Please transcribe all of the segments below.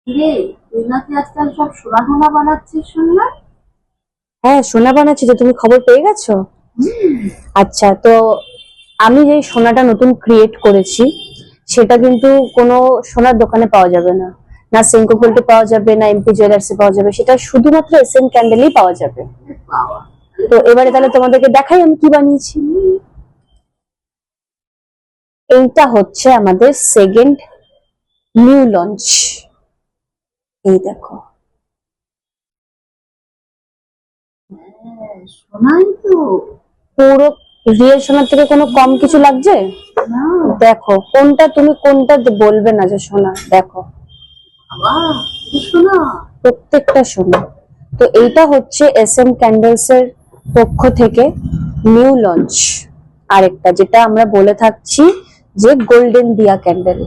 রে, তুই নাকি আজকাল সব সোনা সোনা বানাচ্ছিস শুনলাম। হ্যাঁ, সোনা বানাচ্ছি। যে তুমি খবর পেয়ে গেছো? আচ্ছা, তো আমি যে সোনাটা নতুন ক্রিয়েট করেছি সেটা কিন্তু কোনো সোনার দোকানে পাওয়া যাবে না, না সেঙ্কো গোল্ডে পাওয়া যাবে, না এমপি জুয়েলার্সে পাওয়া যাবে। সেটা শুধুমাত্র এসএম ক্যান্ডেলই পাওয়া যাবে। বাবা, তো এবারে তাহলে তোমাদেরকে দেখাই আমি কি বানিয়েছি। এইটা হচ্ছে আমাদের সেকেন্ড নিউ লঞ্চ। এই দেখো, সোনাই তো। পুরো রিয়েল সোনার থেকে কোনো কম কিছু লাগছে? না দেখো কোনটা, তুমি কোনটা বলবে না যে সোনা। দেখো বাবা, এটা সোনা। প্রত্যেকটা সোনা। তো এইটা হচ্ছে এসএম ক্যান্ডেলস এর পক্ষ থেকে নিউ লঞ্চ আরেকটা, যেটা আমরা বলে থাকছি যে গোল্ডেন দিয়া ক্যান্ডেল।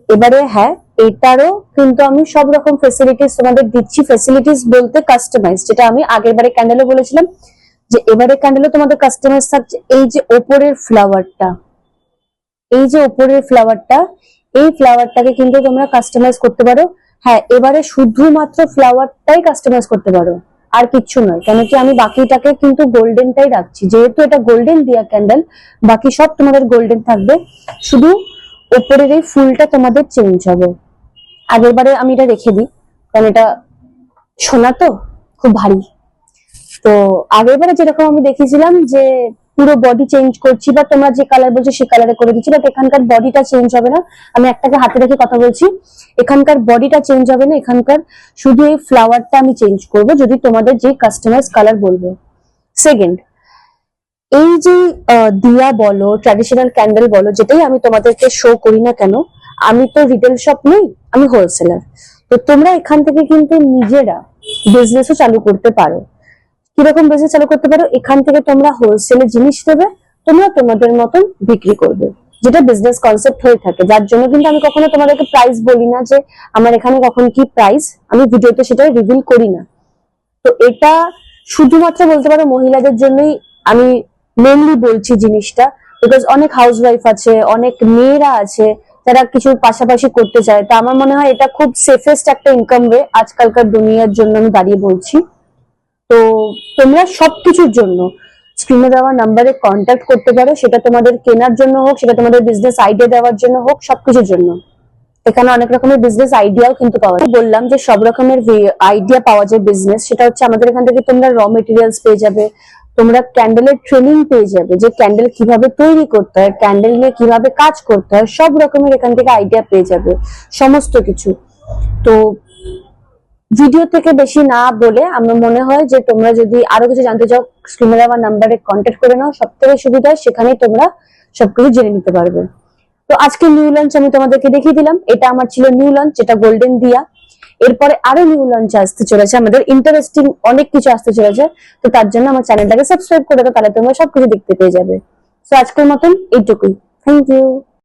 এবারে হ্যাঁ, এটারও কিন্তু আমি সব রকম ফেসিলিটিস তোমাদের দিচ্ছি। ফেসিলিটিস বলতে কাস্টমাইজ, যেটা আমি আগের বারে ক্যান্ডেলে বলেছিলাম যে এবারে ক্যান্ডেলে তোমাদের কাস্টমাইজ থাকছে। এই যে ওপরের ফ্লাওয়ারটা, এই যে ওপরের ফ্লাওয়ারটা, এই ফ্লাওয়ারটাকে কিন্তু তোমরা কাস্টমাইজ করতে পারো। হ্যাঁ, এবারে শুধুমাত্র ফ্লাওয়ারটাই কাস্টমাইজ করতে পারো, আর কিচ্ছু নয়। কেন কি আমি বাকিটাকে কিন্তু গোল্ডেনটাই রাখছি, যেহেতু এটা গোল্ডেন দিয়া ক্যান্ডেল, বাকি সব তোমাদের গোল্ডেন থাকবে। শুধু ওপরের এই ফুলটা তোমাদের চেঞ্জ হবে। আগের বারে আমি এটা রেখে দিই, কারণ এটা সোনা তো খুব ভারী। তো আগের বারে যেরকম আমি দেখেছিলাম যে পুরো বডি চেঞ্জ করছি, বা তোমরা যে কালার বলছো সেই কালারে করে দিচ্ছি, বাট এখানকার বডিটা চেঞ্জ হবে না। আমি একটাকে হাতে রেখে কথা বলছি। এখানকার বডিটা চেঞ্জ হবে না, এখানকার শুধু এই ফ্লাওয়ারটা আমি চেঞ্জ করব, যদি তোমাদের যে কাস্টমাইজ কালার বলবে। সেকেন্ড, এই যে দিয়া বলো, ট্র্যাডিশনাল ক্যান্ডেল বলো, যেটাই আমি তোমাদেরকে শো করি না কেন, আমি তো রিটেল শপ নই, আমি হোলসেলার। তো তোমরা এখান থেকে কিন্তু নিজেরা বিজনেসও চালু করতে পারো। কিরকম বিজনেস চালু করতে পারো? এখান থেকে তোমরা হোলসেলে জিনিস দেবে, তোমরা তোমাদের মতন বিক্রি করবে, যেটা বিজনেস কনসেপ্ট হয়ে থাকে। যার জন্য কিন্তু আমি কখনো তোমাদেরকে প্রাইস বলি না যে আমার এখানে কখন কি প্রাইস, আমি ভিডিওতে সেটা রিভিল করি না। তো এটা শুধুমাত্র বলতে পারো মহিলাদের জন্যই আমি মেনলি বলছি জিনিসটা, বিকজ অনেক হাউস ওয়াইফ আছে, অনেক মেয়েরা আছে যারা কিছু পাশাপাশি করতে চায়। তা আমার মনে হয় এটা খুব সেফেস্ট একটা ইনকাম ওয়ে আজকালকার দুনিয়ার জন্য, আমি দাঁড়িয়ে বলছি। তো তোমরা সবকিছুর জন্য স্ক্রিনে দেওয়া নাম্বারে কন্ট্যাক্ট করতে পারো, সেটা তোমাদের কেনার জন্য হোক, সেটা তোমাদের বিজনেস আইডিয়া দেওয়ার জন্য হোক, সবকিছুর জন্য। এখানে অনেক রকমের বিজনেস আইডিয়াও কিন্তু পাওয়া যায়। বললাম যে সব রকমের আইডিয়া পাওয়া যায় বিজনেস, সেটা হচ্ছে আমাদের এখান থেকে তোমরা র মেটেরিয়ালস পেয়ে যাবে, তোমরা ক্যান্ডেলের ট্রেনিং পেয়ে যাবে, যে ক্যান্ডেল কিভাবে তৈরি করতে হয়, ক্যান্ডেল নিয়ে কিভাবে কাজ করতে হয়, সব রকমের এখান থেকে আইডিয়া পেয়ে যাবে, সমস্ত কিছু। তো ভিডিও থেকে বেশি না বলে আমার মনে হয় যে তোমরা যদি আরো কিছু জানতে চাও, স্ক্রিনে আমার নাম্বারে কন্ট্যাক্ট করে নাও, সব থেকে সুবিধা হয়, সেখানেই তোমরা সবকিছু জেনে নিতে পারবে। তো আজকে নিউ লঞ্চ আমি তোমাদেরকে দেখিয়ে দিলাম। এটা আমার ছিল নিউ লঞ্চ, যেটা গোল্ডেন দিয়া। এরপরে আরো নিউ লঞ্চ আসতে চলেছে, আমাদের ইন্টারেস্টিং অনেক কিছু আসতে চলেছে। তো তার জন্য আমার চ্যানেলটাকে সাবস্ক্রাইব করে দাও, তাহলে তোমরা সবকিছু দেখতে পেয়ে যাবে। তো আজকের মতন এইটুকুই। Thank you.